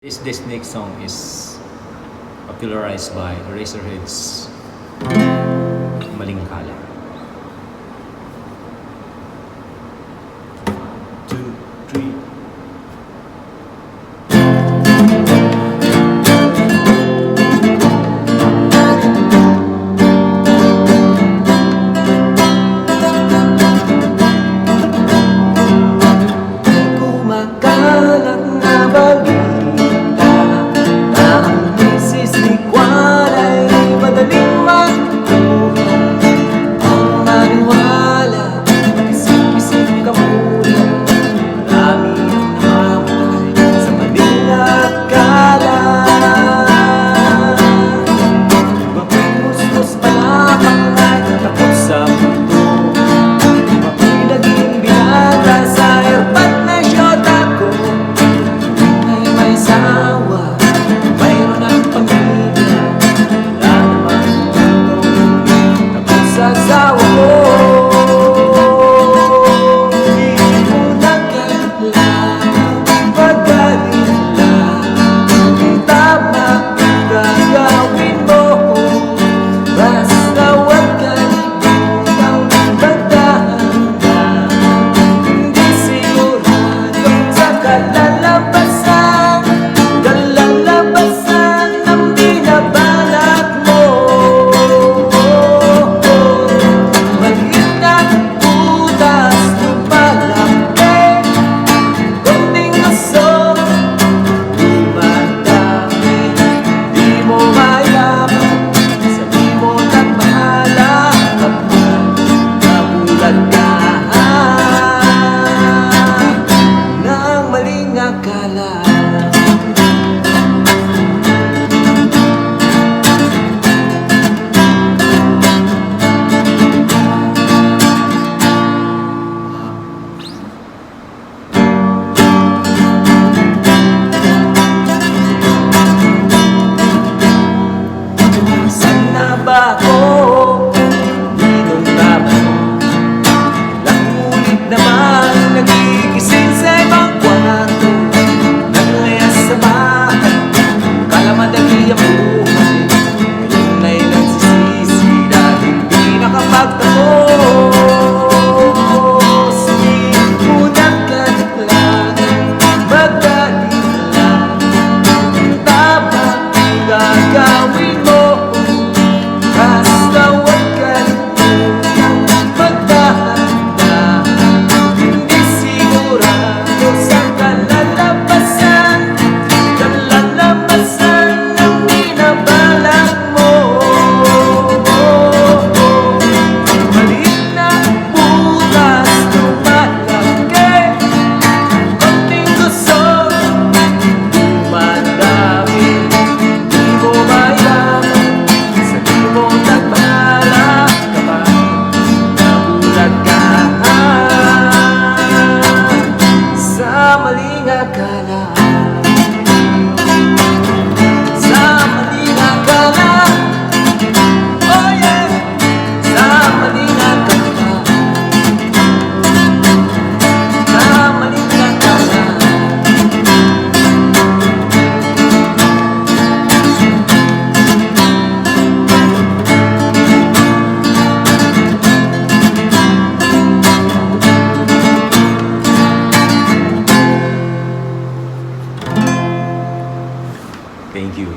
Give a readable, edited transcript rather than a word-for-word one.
This next song is popularized by Eraserhead's Maling Akala. 2, 3. Kumakalat na balita na ang misis ni Juan ay madaling magtuwa. Ang maniwala, mag-isip-isip ka muna. Marami ang namamatay sa maling akala. Iba'y mustos palapang ay takot sa mundo. Iba'y naging binata sa erpat na syota ko. Ay may sawa, mayroon ang pamilya. Wala namang mundo, takot sa asawa ko. Di mo na kailangan magaling lang. Kung tama ang gagawin mo, basta huwag ka limutang magdahan-dahan. Hindi sigurado sa kalalabasan ng binabalak mo. Maliit na butas lumalaki, konting usok dumadami. Di mo mayaman, sabi mo na bahala kapag nabulag ka ng maling akala. Saan na ba ako? Ninong tama mo. Ilang ulit naman nagigising sa ibang kwarto. Naglayas sa bahay, kala madali ang buhay. Ngayon ay nagsisisi dahil hindi nakapagtapos. Di mo na kailangan magaling lang. Tama ang gagawin mo, basta huwag ka limutang magdahan-dahan. Hindi sigurado sa kalalabasan ng binabalak mo. Maliit na butas lumalaki, konting gusot dumadami. Di mo mayaman, sabi mo nagbahala kapag nabulag ka sa maling akala. Sa maling akala, oh yeah, sa maling akala. Sa maling akala. Thank you.